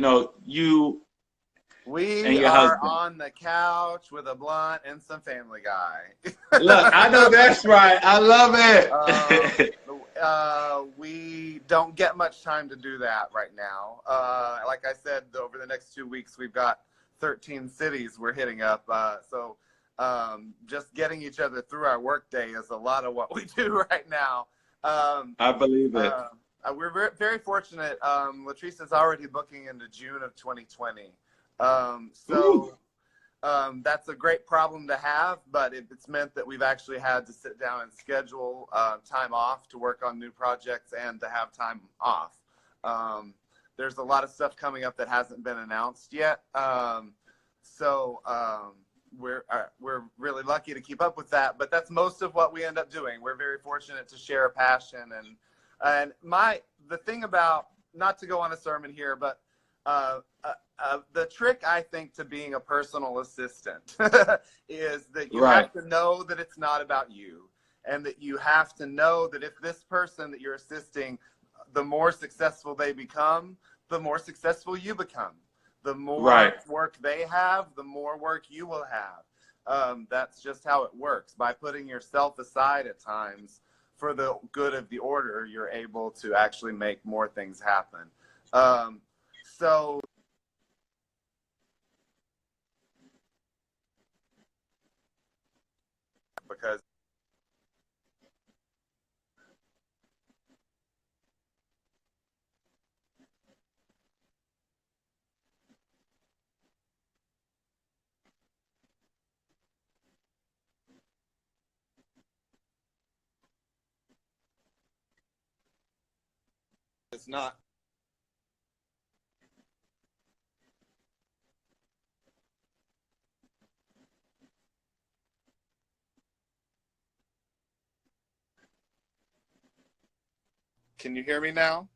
Speaker 5: and
Speaker 4: We
Speaker 5: your
Speaker 4: are
Speaker 5: husband.
Speaker 4: on the couch with a blunt and some Family Guy.
Speaker 5: Look, I know that's right. I love it.
Speaker 4: We don't get much time to do that right now. Like I said, over the next 2 weeks, we've got 13 cities we're hitting up. So just getting each other through our workday is a lot of what we do right now.
Speaker 5: I believe it.
Speaker 4: We're very, very fortunate. Latrice is already booking into June of 2020. That's a great problem to have, but it's meant that we've actually had to sit down and schedule time off to work on new projects and to have time off. There's a lot of stuff coming up that hasn't been announced yet. We're really lucky to keep up with that, but that's most of what we end up doing. We're very fortunate to share a passion, and the thing about, not to go on a sermon here, but the trick, I think, to being a personal assistant is that you have to know that it's not about you, and that you have to know that if this person that you're assisting, the more successful they become, the more successful you become. The more work they have, the more work you will have. That's just how it works. By putting yourself aside at times for the good of the order, you're able to actually make more things happen. Because it's not. Can you hear me now?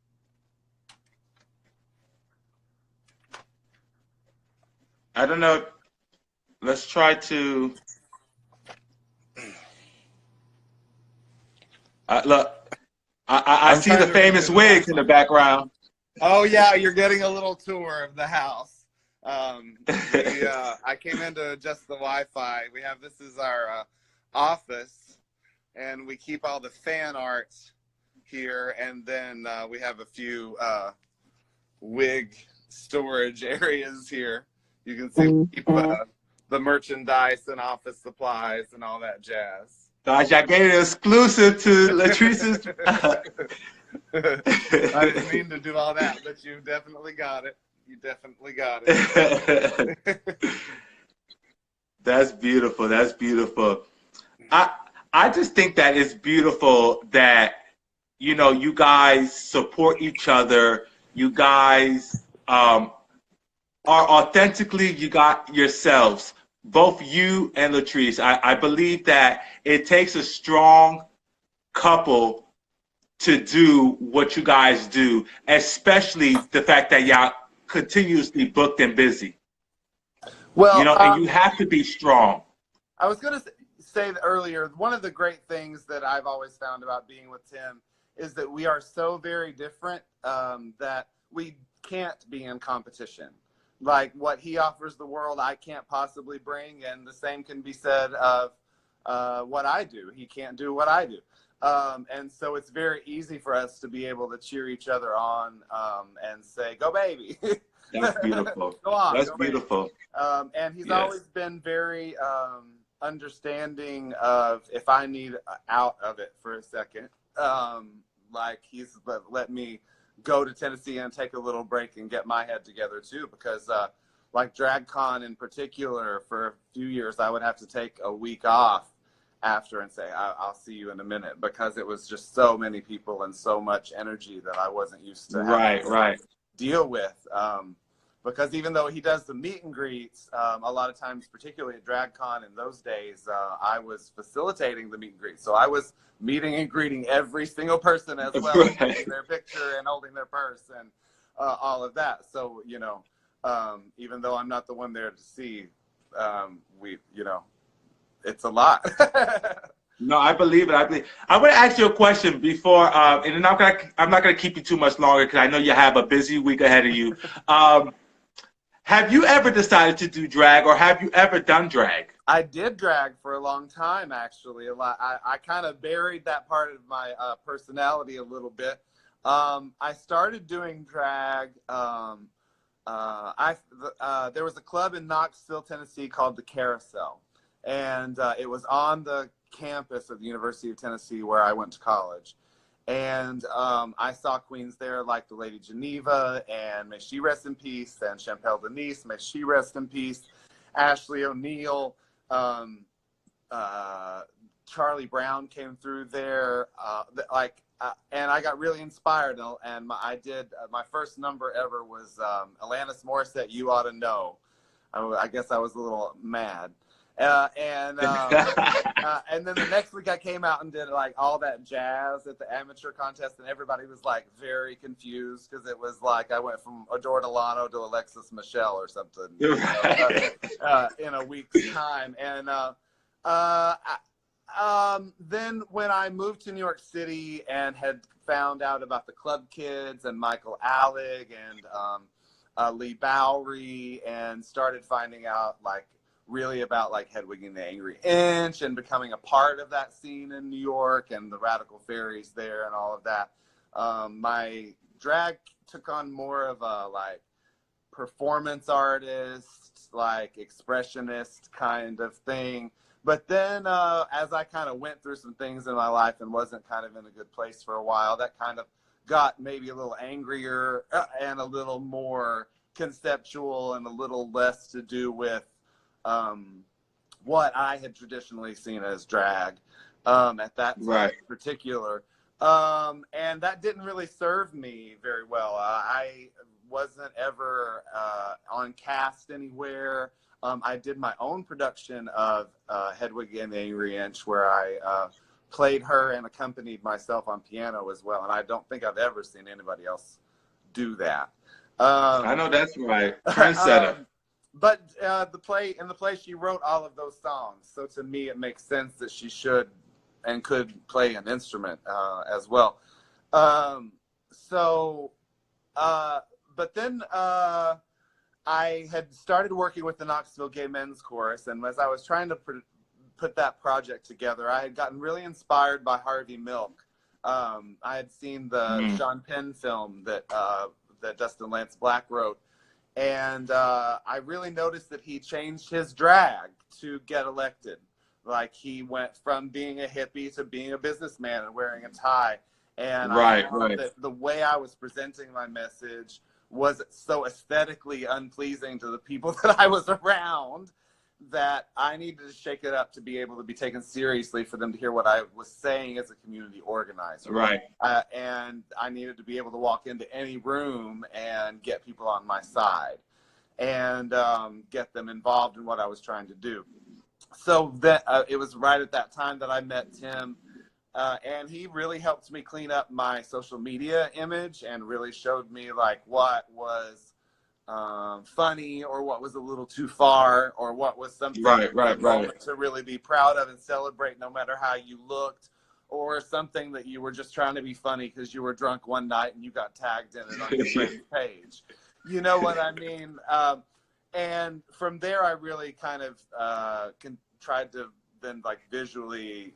Speaker 5: I don't know. Let's try to look. I see the famous WIGS in the background.
Speaker 4: Oh yeah, you're getting a little tour of the house. I came in to adjust the Wi-Fi. This is our office, and we keep all the fan art here, and then we have a few wig storage areas here. You can see we keep the merchandise and office supplies and all that jazz.
Speaker 5: Gosh, I gave it exclusive to Latrice's.
Speaker 4: I didn't mean to do all that, but you definitely got it. You definitely got it.
Speaker 5: That's beautiful. That's beautiful. I just think that it's beautiful that, you know, you guys support each other. You guys are authentically, you got yourselves, both you and Latrice. I believe that it takes a strong couple to do what you guys do, especially the fact that y'all continuously booked and busy.
Speaker 4: Well,
Speaker 5: you know, and you have to be strong.
Speaker 4: I was going to say that earlier, one of the great things that I've always found about being with Tim is that we are so very different that we can't be in competition. Like what he offers the world, I can't possibly bring, and the same can be said of what I do. He can't do what I do. And so it's very easy for us to be able to cheer each other on and say, go baby.
Speaker 5: That's beautiful.
Speaker 4: Go on.
Speaker 5: That's
Speaker 4: go
Speaker 5: beautiful.
Speaker 4: And he's always been very understanding of if I need out of it for a second. Like he's let me go to Tennessee and take a little break and get my head together too, because like DragCon in particular, for a few years I would have to take a week off after and say I'll see you in a minute, because it was just so many people and so much energy that I wasn't used to having to deal with. Because even though he does the meet and greets, a lot of times, particularly at DragCon in those days, I was facilitating the meet and greet. So I was meeting and greeting every single person as well, and taking their picture and holding their purse and all of that. So, you know, even though I'm not the one there to see, it's a lot.
Speaker 5: No, I believe it. I believe. I want to ask you a question before, and I'm not gonna keep you too much longer because I know you have a busy week ahead of you. Have you ever decided to do drag, or have you ever done drag?
Speaker 4: I did drag for a long time, actually. I kind of buried that part of my personality a little bit. I started doing drag. There was a club in Knoxville, Tennessee called the Carousel, and it was on the campus of the University of Tennessee where I went to college. And I saw queens there like the Lady Geneva, and may she rest in peace, and Champel Denise, may she rest in peace, Ashley O'Neal, Charlie Brown came through there, and I got really inspired, and I did my first number ever was Alanis Morissette, You Ought to Know. I guess I was a little mad. And then the next week I came out and did like all that jazz at the amateur contest, and everybody was like very confused because it was like I went from Adore Delano to Alexis Michelle or something in a week's time. And then when I moved to New York City and had found out about the Club Kids and Michael Alec and Lee Bowery, and started finding out like really about like Hedwig and the Angry Inch and becoming a part of that scene in New York and the Radical Fairies there and all of that, my drag took on more of a like performance artist, like expressionist kind of thing. But then as I kind of went through some things in my life and wasn't kind of in a good place for a while, that kind of got maybe a little angrier and a little more conceptual and a little less to do with what I had traditionally seen as drag at that time in particular. And that didn't really serve me very well. I wasn't ever on cast anywhere. I did my own production of Hedwig and the Angry Inch, where I played her and accompanied myself on piano as well. And I don't think I've ever seen anybody else do that.
Speaker 5: I know that's right. Trendsetter.
Speaker 4: But in the play, she wrote all of those songs. So to me, it makes sense that she should and could play an instrument as well. But then I had started working with the Knoxville Gay Men's Chorus, and as I was trying to put that project together, I had gotten really inspired by Harvey Milk. I had seen the Sean Penn film that Dustin Lance Black wrote, and I really noticed that he changed his drag to get elected. Like, he went from being a hippie to being a businessman and wearing a tie. And I thought that the way I was presenting my message was so aesthetically unpleasing to the people that I was around that I needed to shake it up to be able to be taken seriously, for them to hear what I was saying as a community organizer.
Speaker 5: Right.
Speaker 4: And I needed to be able to walk into any room and get people on my side and get them involved in what I was trying to do. So that it was right at that time that I met Tim, and he really helped me clean up my social media image and really showed me like what was funny, or what was a little too far, or what was something to really be proud of and celebrate, no matter how you looked, or something that you were just trying to be funny because you were drunk one night and you got tagged in it on your friend's page. You know what I mean? And from there, I really kind of tried to then like visually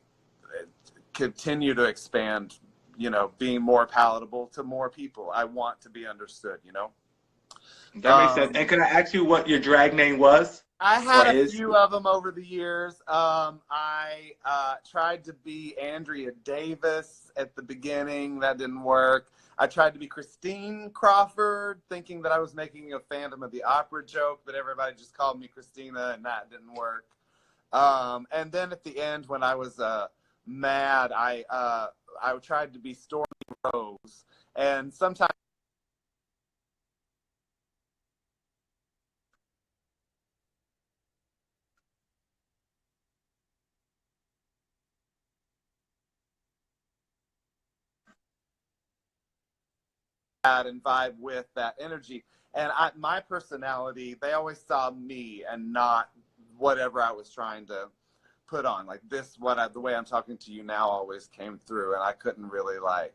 Speaker 4: continue to expand, you know, being more palatable to more people. I want to be understood, you know?
Speaker 5: That makes sense. And can I ask you what your drag name was?
Speaker 4: I had a few of them over the years. I tried to be Andrea Davis at the beginning. That didn't work. I tried to be Christine Crawford, thinking that I was making a Phantom of the Opera joke, but everybody just called me Christina, and that didn't work. And then at the end, when I was mad, I tried to be Stormy Rose, and sometimes and vibe with that energy. And my personality, they always saw me and not whatever I was trying to put on. Like this, the way I'm talking to you now always came through, and I couldn't really like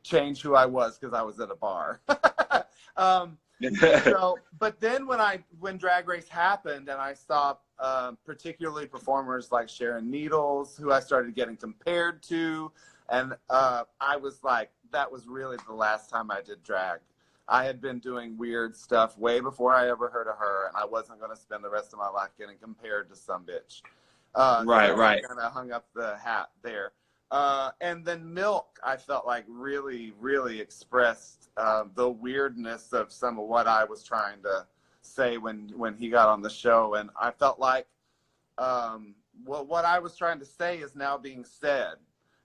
Speaker 4: change who I was because I was at a bar. But then when Drag Race happened, and I saw particularly performers like Sharon Needles, who I started getting compared to, and I was like, that was really the last time I did drag. I had been doing weird stuff way before I ever heard of her, and I wasn't going to spend the rest of my life getting compared to some bitch. So I kind of hung up the hat there. And then Milk, I felt like really, really expressed the weirdness of some of what I was trying to say when he got on the show. And I felt like what I was trying to say is now being said.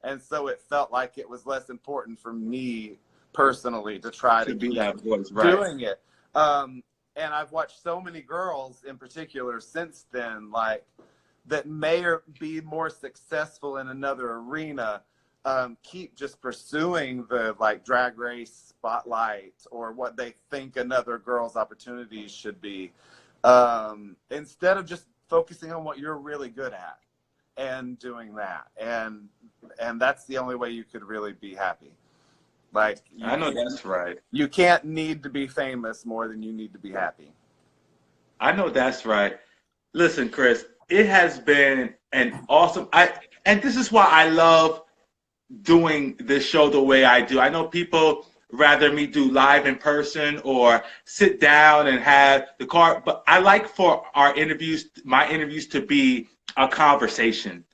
Speaker 4: And so it felt like it was less important for me personally to try to
Speaker 5: be
Speaker 4: keep
Speaker 5: that voice, right?
Speaker 4: doing it. And I've watched so many girls in particular since then, like, that may be more successful in another arena, keep just pursuing the like Drag Race spotlight or what they think another girl's opportunities should be, instead of just focusing on what you're really good at and doing that. And that's the only way you could really be happy. Like,
Speaker 5: I know that's right.
Speaker 4: You can't need to be famous more than you need to be happy.
Speaker 5: I know that's right. Listen, Chris, it has been an awesome, and this is why I love doing this show the way I do. I know people rather me do live in person or sit down and have the car, but I like for our interviews, my interviews, to be a conversation,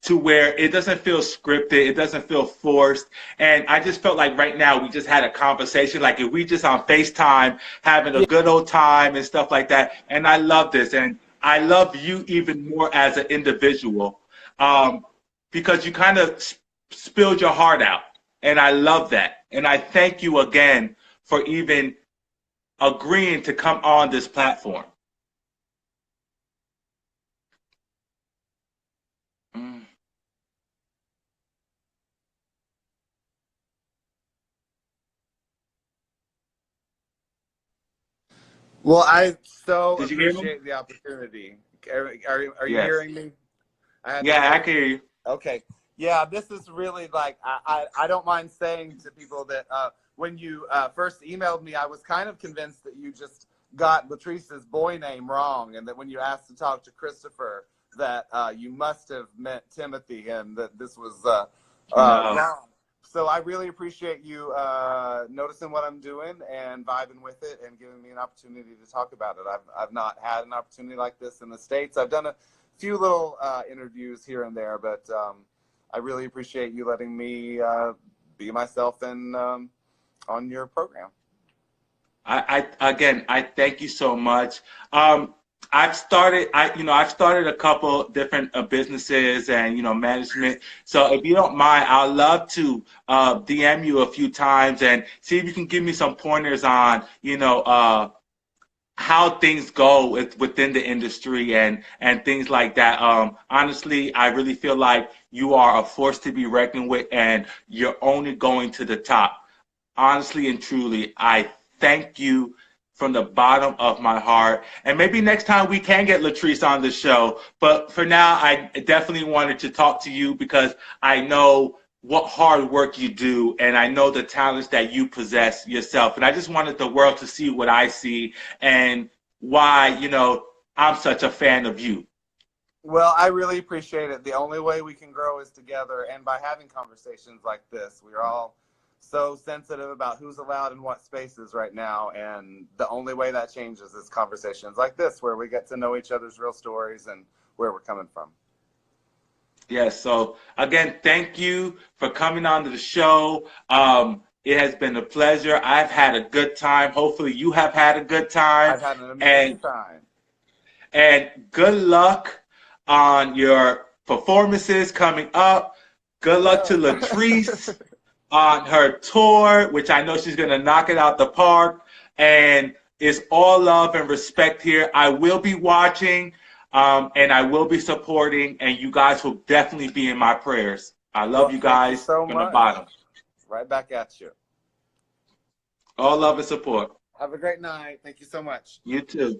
Speaker 5: to where it doesn't feel scripted, it doesn't feel forced. And I just felt like right now we just had a conversation, like if we just on FaceTime having a good old time and stuff like that. And I love this. And I love you even more as an individual, because you kind of spilled your heart out. And I love that. And I thank you again for even agreeing to come on this platform.
Speaker 4: Well, I so
Speaker 5: Did you hear me?
Speaker 4: appreciate the opportunity. Are you
Speaker 5: Yes.
Speaker 4: hearing me?
Speaker 5: Yeah, I can hear you.
Speaker 4: Okay. Yeah, this is really like, I don't mind saying to people that when you first emailed me, I was kind of convinced that you just got Latrice's boy name wrong, and that when you asked to talk to Christopher, that you must have meant Timothy, and that this was wrong. So I really appreciate you noticing what I'm doing and vibing with it and giving me an opportunity to talk about it. I've not had an opportunity like this in the States. I've done a few little interviews here and there, but I really appreciate you letting me be myself and on your program.
Speaker 5: I thank you so much. I've started a couple different businesses and, management. So if you don't mind, I'd love to DM you a few times and see if you can give me some pointers on, how things go within the industry and things like that. Honestly, I really feel like you are a force to be reckoned with, and you're only going to the top. Honestly and truly, I thank you from the bottom of my heart. And maybe next time we can get Latrice on the show. But for now, I definitely wanted to talk to you because I know what hard work you do, and I know the talents that you possess yourself. And I just wanted the world to see what I see and why, I'm such a fan of you.
Speaker 4: Well, I really appreciate it. The only way we can grow is together, and by having conversations like this. We're all so sensitive about who's allowed in what spaces right now, and the only way that changes is conversations like this, where we get to know each other's real stories and where we're coming from.
Speaker 5: Yes, so again, thank you for coming on to the show. It has been a pleasure. I've had a good time. Hopefully you have had a good time.
Speaker 4: I've had an amazing time.
Speaker 5: And good luck on your performances coming up. Good luck to Latrice on her tour, which I know she's going to knock it out the park. And it's all love and respect here. I will be watching, and I will be supporting, and you guys will definitely be in my prayers. I love you guys
Speaker 4: so
Speaker 5: from
Speaker 4: much.
Speaker 5: the bottom.
Speaker 4: Right back at you.
Speaker 5: All love and support.
Speaker 4: Have a great night. Thank you so much.
Speaker 5: You too.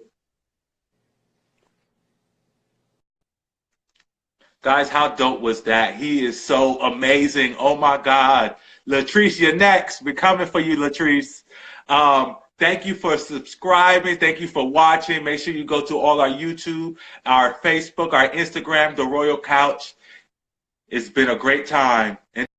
Speaker 5: Guys, how dope was that? He is so amazing. Oh my God. Latrice, you're next. We're coming for you, Latrice. Thank you for subscribing. Thank you for watching. Make sure you go to all our YouTube, our Facebook, our Instagram, The Royal Couch. It's been a great time.